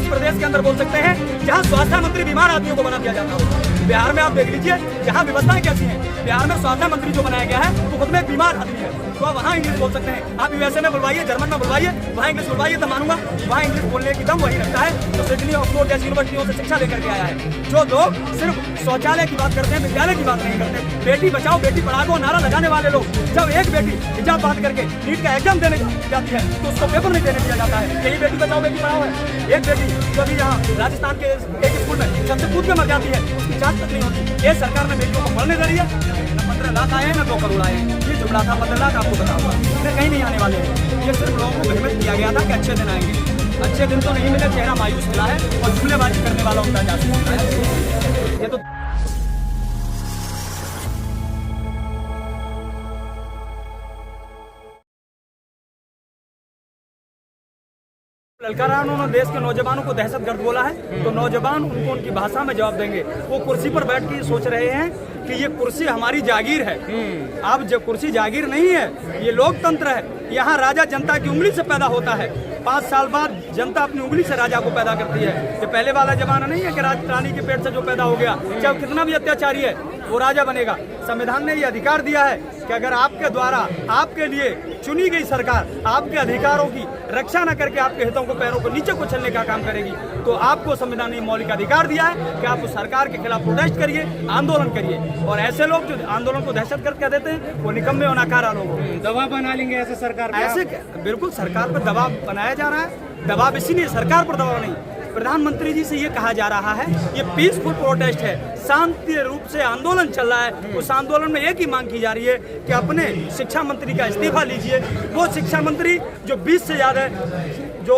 प्रदेश के अंदर बोल सकते हैं जहाँ स्वास्थ्य मंत्री बीमार आदमियों को बना दिया जाता हो। बिहार में आप देख लीजिए जहाँ व्यवस्थाएं कैसी हैं। बिहार में स्वास्थ्य मंत्री जो बनाया गया है वो खुद में एक बीमार आदमी है, तो आप वहाँ इंग्लिश बोल सकते हैं। आप यूएसए में बुलवाइए, जर्मन में बुलवाइए, वहाँ इंग्लिश बुलवाइए तो मानूंगा। वहाँ इंग्लिश बोलने की दम वही रखता है तो सिडनी ऑक्सफोर्ड जैसी यूनिवर्सिटियों से शिक्षा लेकर के आया है। जो लोग सिर्फ शौचालय की बात करते हैं, विद्यालय की बात नहीं करते, बेटी बचाओ बेटी पढ़ाओ नारा लगाने वाले लोग, जब एक बेटी हिजाब बात करके नीट का एग्जाम देने जाती है तो उसको पेपर नहीं देने दिया जाता है। यही बेटी बचाओ बेटी पढ़ाओ है। एक बेटी जो अभी यहाँ राजस्थान के एक स्कूल में सबसे कूद के मर जाती है, उसकी जांच तक नहीं होती। ये सरकार ने बेटियों को पढ़ने दे रही है। न 15 लाख आए हैं न 2 करोड़ आए हैं। ये जुमला था 15 लाख आपको बता हुआ, इसमें कहीं नहीं आने वाले हैं। ये सिर्फ लोगों को भ्रमित किया गया था कि अच्छे दिन आएंगे। अच्छे दिन तो नहीं मिले, चेहरा मायूस मिला है और जुमलेबाजी करने वाला उनका जा सकता है। ये तो ललकारा उन्होंने देश के नौजवानों को दहशतगर्द बोला है, तो नौजवान उनको उनकी भाषा में जवाब देंगे। वो कुर्सी पर बैठ के सोच रहे हैं कि ये कुर्सी हमारी जागीर है। अब जब कुर्सी जागीर नहीं है, ये लोकतंत्र है। यहाँ राजा जनता की उंगली से पैदा होता है। 5 साल बाद जनता अपनी उंगली से राजा को पैदा करती है। ये पहले वाला जमाना नहीं है कि रानी के पेट से जो पैदा हो गया, चाहे कितना भी अत्याचारी है वो राजा बनेगा। संविधान ने ये अधिकार दिया है कि अगर आपके द्वारा आपके लिए चुनी गई सरकार आपके अधिकारों की रक्षा न करके आपके हितों को पैरों को नीचे कुचलने का काम करेगी, तो आपको संविधान ने मौलिक अधिकार दिया है कि आप उस सरकार के खिलाफ प्रोटेस्ट करिए, आंदोलन करिए। और ऐसे लोग जो आंदोलन को दहशतगर्द कह देते हैं वो निकम्मे और नाकारा लोग दबाव बना लेंगे ऐसे सरकार पे। ऐसे बिल्कुल सरकार पर दबाव बनाया जा रहा है। दबाव इसीलिए सरकार पर दबाव नहीं, प्रधानमंत्री जी से ये कहा जा रहा है ये पीसफुल प्रोटेस्ट है, शांति रूप से आंदोलन चल रहा है। उस आंदोलन में एक ही मांग की जा रही है कि अपने शिक्षा मंत्री का इस्तीफा लीजिए। वो शिक्षा मंत्री जो 20 से ज्यादा जो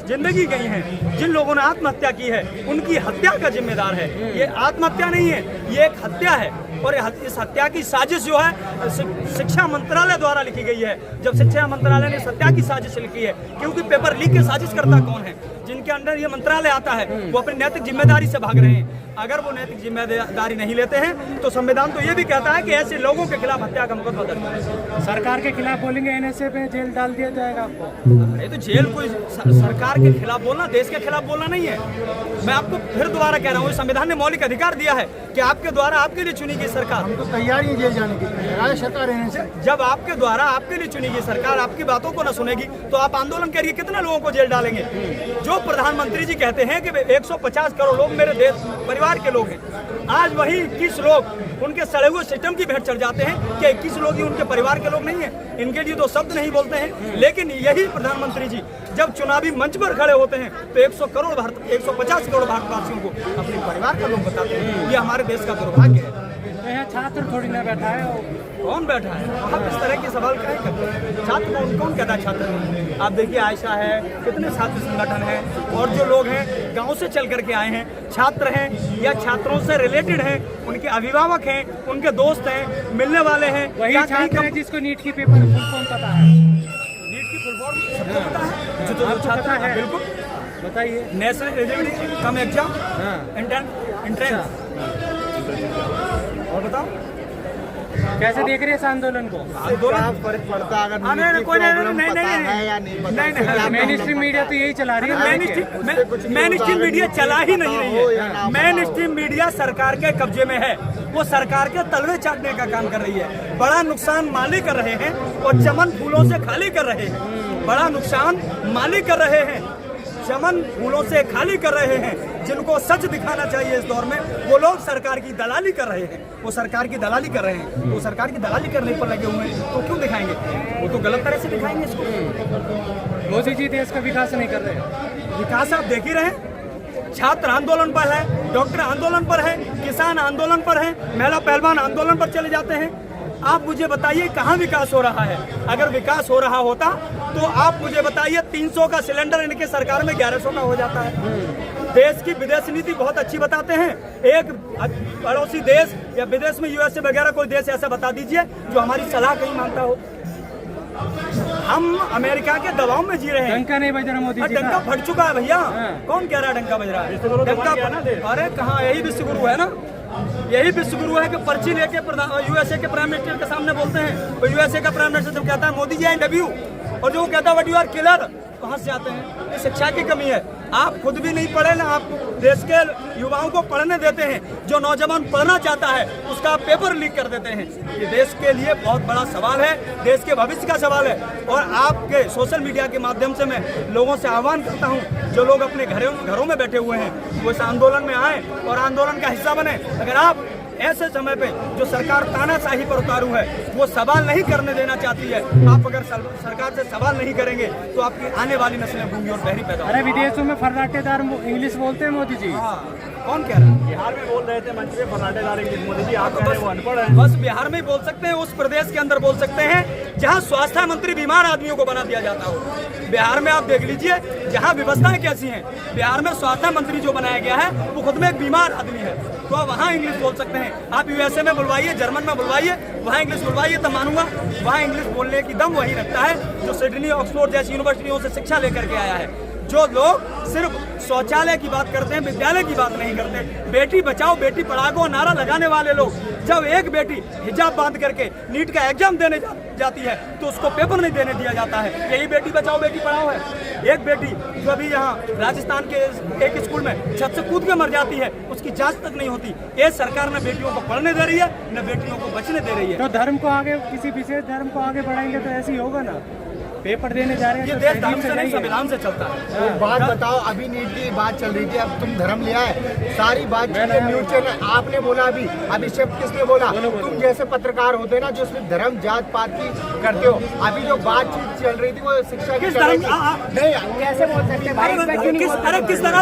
जिंदगी गई हैं, जिन लोगों ने आत्महत्या की है, उनकी हत्या का जिम्मेदार है। ये आत्महत्या नहीं है, ये एक हत्या है। और इस हत्या की साजिश जो है शिक्षा मंत्रालय द्वारा लिखी गई है। जब शिक्षा मंत्रालय ने हत्या की साजिश लिखी है, क्योंकि पेपर लीक की साजिश करता कौन है? जिनके अंडर ये मंत्रालय आता है वो अपनी नैतिक जिम्मेदारी से भाग रहे हैं। अगर वो नैतिक जिम्मेदारी नहीं लेते हैं तो संविधान तो ये भी कहता है कि ऐसे लोगों के खिलाफ हत्या का मुकदमा दर्ज करें। सरकार के खिलाफ बोलेंगे एनएसए पे जेल डाल दिया जाएगा आपको। ये तो जेल कोई सरकार के खिलाफ बोलना, देश के खिलाफ बोलना नहीं है। मैं आपको फिर दोबारा कह रहा हूँ, संविधान ने मौलिक अधिकार दिया है कि आपके द्वारा आपके लिए चुनी गई सरकार, हम तो तैयार ही जेल जाने की राज्य सरकार है। जब आपके द्वारा आपके लिए चुनी गई सरकार आपकी बातों को न सुनेगी तो आप आंदोलन करिए। कितने लोगों को जेल डालेंगे? जो प्रधानमंत्री जी कहते हैं कि 150 करोड़ लोग मेरे देश परिवार के लोग हैं, आज वही 21 लोग उनके सड़े हुए सिस्टम की भेंट चढ़ जाते हैं कि 21 लोग ही उनके परिवार के लोग नहीं हैं। इनके लिए तो शब्द नहीं बोलते हैं। लेकिन यही प्रधानमंत्री जी जब चुनावी मंच पर खड़े होते हैं तो 150 करोड़ भारतवासियों को अपने परिवार का लोग बताते हैं। ये हमारे देश का दुर्भाग्य है। तो यहाँ छात्र थोड़ी ना बैठा है। कौन बैठा है? आप इस तरह के सवाल काहे करते हैं? छात्र कौन कहता है छात्र नहीं? आप देखिए आयशा है, कितने छात्र संगठन हैं और जो लोग हैं गांव से चल करके आए हैं, छात्र हैं या छात्रों से रिलेटेड हैं, उनके अभिभावक हैं, उनके दोस्त हैं, मिलने वाले हैं। वही छात्र है जिसको नीट की पेपर फुल फॉर्म पता है। नीट की फुल फॉर्म सबको पता है, जो तो छात्र है। बिल्कुल बताइए। National eligibility cum exam entrance. और बताओ कैसे देख रहे हैं इस आंदोलन को? आंदोलन फर्क पड़ता है अगर नहीं। मेन स्ट्रीम मीडिया तो यही चला रही है। मेन स्ट्रीम मीडिया चला ही नहीं रही है। मेन स्ट्रीम मीडिया सरकार के कब्जे में है, वो सरकार के तलवे चाटने का काम कर रही है। बड़ा नुकसान माली कर रहे हैं और चमन फूलों से खाली कर रहे हैं। बड़ा नुकसान माली कर रहे हैं, चमन फूलों से खाली कर रहे हैं। जिनको सच दिखाना चाहिए इस दौर में वो लोग सरकार की दलाली कर रहे हैं। वो सरकार की दलाली कर रहे हैं, वो सरकार की दलाली करने पर लगे हुए हैं तो क्यों दिखाएंगे? वो तो गलत तरह से दिखाएंगे इसको। मोदी जी देश का विकास नहीं कर रहे। विकास आप देख ही रहे हैं। छात्र आंदोलन पर है, डॉक्टर आंदोलन पर है, किसान आंदोलन पर है, महिला पहलवान आंदोलन पर चले जाते हैं। आप मुझे बताइए कहाँ विकास हो रहा है? अगर विकास हो रहा होता तो आप मुझे बताइए 300 का सिलेंडर इनके सरकार में 1100 का हो जाता है। देश की विदेश नीति बहुत अच्छी बताते हैं। एक पड़ोसी देश या विदेश में यूएसए वगैरह कोई देश ऐसा बता दीजिए जो हमारी सलाह कहीं मांगता हो। हम अमेरिका के दबाव में जी रहे हैं। डंका नहीं बज रहा मोदी जी का। डंका फट चुका है भैया। कौन कह रहा है डंका बज रहा है? डंका अरे कहाँ, यही विश्वगुरु है ना, यही विश्वगुरु है कि पर्ची लेके यूएसए के प्राइम मिनिस्टर के सामने बोलते हैं। तो यूएसए का प्राइम मिनिस्टर जब कहता है Modi ji I love you, और जो कहता है व्हाट यू आर किलर, कहाँ से आते हैं? ये शिक्षा की कमी है। आप खुद भी नहीं पढ़े ना आप देश के युवाओं को पढ़ने देते हैं। जो नौजवान पढ़ना चाहता है उसका आप पेपर लीक कर देते हैं। ये देश के लिए बहुत बड़ा सवाल है, देश के भविष्य का सवाल है। और आपके सोशल मीडिया के माध्यम से मैं लोगों से आह्वान करता हूँ, जो लोग अपने घरों में बैठे हुए हैं वो इस आंदोलन में आए और आंदोलन का हिस्सा बने। अगर आप ऐसे समय पे जो सरकार तानाशाही पर उतारू है वो सवाल नहीं करने देना चाहती है, आप अगर सरकार से सवाल नहीं करेंगे तो आपकी आने वाली नस्लें गूंगी और बहरी पैदा अरे विदेशों में फर्राटेदार इंग्लिश बोलते हैं मोदी जी। हाँ, कौन कह रहा है? बिहार में बोल रहे थे मंच पे फर्राटेदार इंग्लिश। मोदी जी आप कह रहे हैं वो अनपढ़ है। बस बिहार में ही बोल सकते हैं, उस प्रदेश के अंदर बोल सकते हैं जहां स्वास्थ्य मंत्री बीमार आदमियों को बना दिया जाता हो। बिहार में आप देख लीजिए जहां व्यवस्थाएं कैसी हैं। बिहार में स्वास्थ्य मंत्री जो बनाया गया है वो खुद में एक बीमार आदमी है, तो आप वहाँ इंग्लिश बोल सकते हैं। आप यूएसए में बुलवाइए, जर्मन में बुलवाइए, वहाँ इंग्लिश बुलवाइए तो मानूंगा। वहाँ इंग्लिश बोलने की दम वही रखता है जो सिडनी ऑक्सफोर्ड जैसी यूनिवर्सिटियों से शिक्षा लेकर के आया है। जो लोग सिर्फ शौचालय की बात करते हैं, विद्यालय की बात नहीं करते, बेटी बचाओ बेटी पढ़ाओ नारा लगाने वाले लोग, जब एक बेटी हिजाब बांध करके नीट का एग्जाम देने जाती है तो उसको पेपर नहीं देने दिया जाता है। यही बेटी बचाओ बेटी पढ़ाओ है। एक बेटी जो अभी यहाँ राजस्थान के एक स्कूल में छत से कूद के मर जाती है, उसकी जांच तक नहीं होती। ये सरकार न बेटियों को पढ़ने दे रही है न बेटियों को बचने दे रही है। तो धर्म को आगे, किसी विशेष धर्म को आगे बढ़ाएंगे तो ऐसे ही होगा ना। पेपर देने जा रहे हैं ये तो देश धर्म से नहीं संविधान से चलता है। बात बताओ, अभी नीट की बात चल रही थी, अब तुम धर्म लिया है, सारी बात न्यूज चैनल आपने बोला, अभी सिर्फ किसने बोला? तुम जैसे पत्रकार होते ना जो उसमें धर्म जात पात की करते हो। अभी जो बातचीत चल रही थी वो शिक्षा की किस धर्म नहीं, कैसे बोल सकते भाई? अरे किस तरह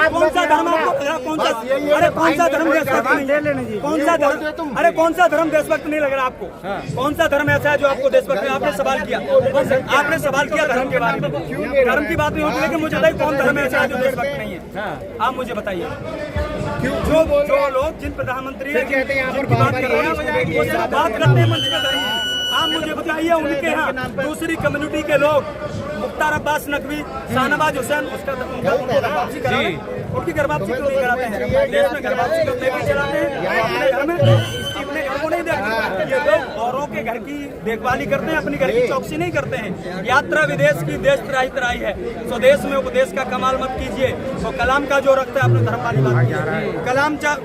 कौन सा धर्म आपको, कौन सा धर्म देशभक्त नहीं, कौन सा धर्म, अरे कौन सा धर्म देशभक्त नहीं लग रहा आपको? कौन सा धर्म ऐसा है जो आपको देशभक्त? आपने सवाल किया, आपने सवाल किया धर्म के बारे में। धर्म की बात नहीं होती, लेकिन मुझे बताइए कौन धर्म ऐसा है जो देशभक्त नहीं है? आप मुझे बताइए। जो लोग जिन प्रधानमंत्री जिनकी बात कर रहे हैं वो सिर्फ बात करते हैं मंच पे धर्म। आप मुझे बताइए उनके यहाँ दूसरी कम्युनिटी के लोग, मुख्तार अब्बास नकवी, शाहनवाज हुसैन, उसका गर्भवापसी करा रहे हैं, उनकी गर्भवापसी क्यों नहीं कराते हैं? देश में गर्भवापसी क्यों नहीं चलाते हैं? अपने घर में अपने घर को नहीं देखते। ये लोग औरों के घर की देखभाली करते हैं, अपनी घर की चौकसी नहीं करते हैं। यात्रा विदेश की देश तराई है, स्वदेश में उपदेश का कमाल मत कीजिए। तो कलाम का जो रखता है, अपने धर्म वाली बात कीजिए,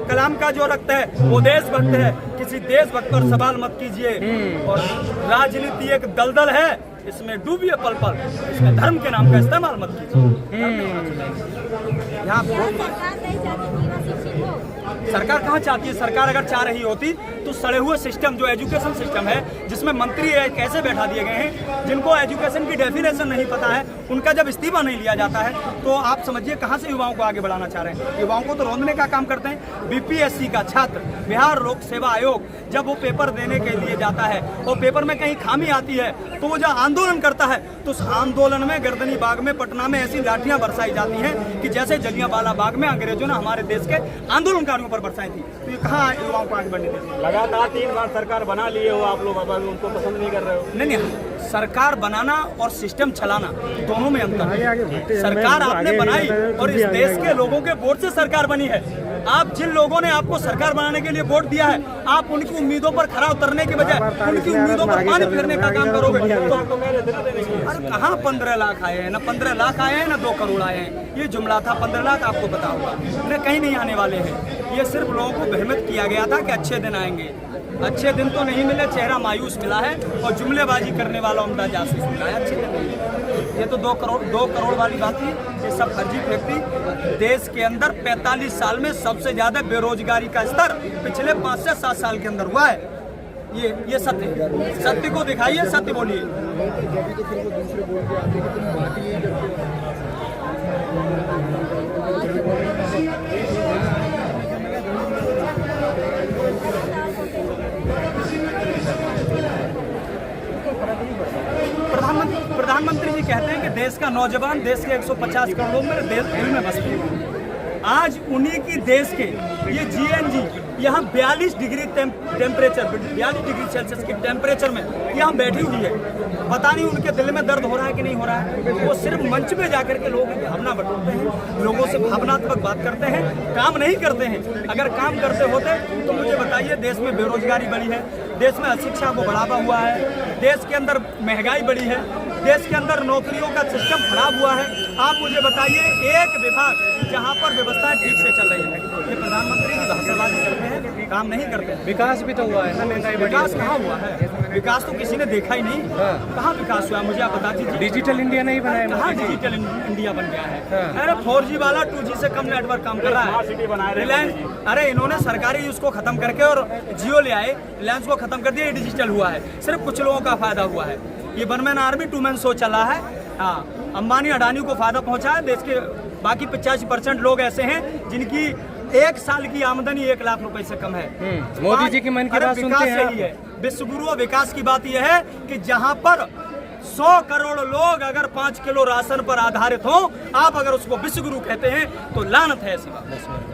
कलाम का जो रखता है वो देशभक्त है, किसी देशभक्त पर सवाल मत कीजिए। और राजनीति एक दलदल है, इसमें डूबिए पल पल, इसमें धर्म के नाम का इस्तेमाल मत कीजिए। यहाँ सरकार कहाँ चाहती है? सरकार अगर चाह रही होती तो सड़े हुए सिस्टम जो एजुकेशन सिस्टम है, जिसमें मंत्री कैसे बैठा दिए गए हैं, जिनको एजुकेशन की डेफिनेशन नहीं पता है, उनका जब इस्तीफा नहीं लिया जाता है तो आप समझिए कहाँ से युवाओं को आगे बढ़ाना चाह रहे हैं। युवाओं को तो रोंदने का काम करते हैं। बीपीएससी का छात्र, बिहार लोक सेवा आयोग, जब वो पेपर देने के लिए जाता है और पेपर में कहीं खामी आती है तो वो जब आंदोलन करता है तो उस आंदोलन में गर्दनी बाग में, पटना में ऐसी लाठियां बरसाई जाती हैं कि जैसे जलियांवाला बाग में अंग्रेजों ने हमारे देश के आंदोलनकारियों पर बरसाई थी। तो ये कहाँ युवाओं को आगे बढ़ने देती? लगातार 3 बार सरकार बना लिए हो आप लोग, अब उनको पसंद नहीं कर रहे हो? नहीं, सरकार बनाना और सिस्टम चलाना दोनों में अंतर है। सरकार आपने बनाई और इस देश के लोगों के वोट से सरकार बनी है। आप जिन लोगों ने आपको सरकार बनाने के लिए वोट दिया है, आप उनकी उम्मीदों पर खरा उतरने के बजाय उनकी उम्मीदों पर पानी फेरने का काम करोगे तो आपको कह रहे थे ना देने के लिए। अरे कहाँ 15 लाख आए हैं? ना 15 लाख आए हैं, ना 2 करोड़ आए हैं। ये जुमला था, 15 लाख आपको पता होगा, न कहीं नहीं आने वाले हैं। ये सिर्फ लोगों को भ्रमित किया गया था कि अच्छे दिन आएंगे। अच्छे दिन तो नहीं मिले, चेहरा मायूस मिला है और जुमलेबाजी करने वाला उम्दा जासूस मिला है। अच्छे दिन नहीं। ये तो 2 करोड़ वाली बात थी। ये सब फर्जी व्यक्ति। देश के अंदर 45 साल में सबसे ज्यादा बेरोजगारी का स्तर पिछले 5 से 7 साल के अंदर हुआ है। ये सत्य को दिखाइए, सत्य बोलिए। प्रधानमंत्री जी कहते हैं कि देश का नौजवान, देश के 150 करोड़ लोग मेरे दिल में बसते हैं। आज उन्हीं की देश के ये जीएनजी यहाँ 42 डिग्री टेम्परेचर, 42 डिग्री सेल्सियस के टेम्परेचर में यहाँ बैठी हुई है। पता नहीं उनके दिल में दर्द हो रहा है कि नहीं हो रहा है। वो सिर्फ मंच पे जाकर के लोगों की भावना बटोरते हैं, लोगों से भावनात्मक बात करते हैं, काम नहीं करते हैं। अगर काम करते होते तो मुझे बताइए, देश में बेरोजगारी बढ़ी है, देश में अशिक्षा को बढ़ावा हुआ है, देश के अंदर महंगाई बढ़ी है, देश के अंदर नौकरियों का सिस्टम खराब हुआ है। आप मुझे बताइए एक विभाग जहाँ पर व्यवस्थाएं ठीक से चल रही है, ये प्रधानमंत्री की भाषाबाजी करते हैं, काम नहीं करते हैं। विकास भी तो हुआ है ना, महंगाई बढ़ी। विकास कहाँ हुआ है? विकास तो किसी ने देखा ही नहीं। कहाँ विकास हुआ मुझे आप बता दीजिए। डिजिटल इंडिया नहीं बनाया कहाँ मोदी जी। डिजिटल इंडिया बन गया है? अरे 4G वाला 2G से कम नेटवर्क काम कर रहा स्मार्ट सिटी बना है। रहे रिलायंस, अरे इन्होंने सरकारी उसको खत्म करके और जियो ले आए, रिलायंस को खत्म कर दिया, ये डिजिटल हुआ है। सिर्फ कुछ लोगों का फायदा हुआ है। ये one man army 2 man show चला है। हाँ, अंबानी अडानी को फायदा पहुंचा है। देश के बाकी 85% लोग ऐसे हैं जिनकी एक साल की आमदनी 1 लाख रुपए से कम है। मोदी जी की मन की अरे बात सुनते विकास हैं यही है, विश्व गुरु और विकास की बात यह है कि जहां पर 100 करोड़ लोग अगर 5 किलो राशन पर आधारित हों, आप अगर उसको विश्व गुरु कहते हैं तो लानत है ऐसी बात।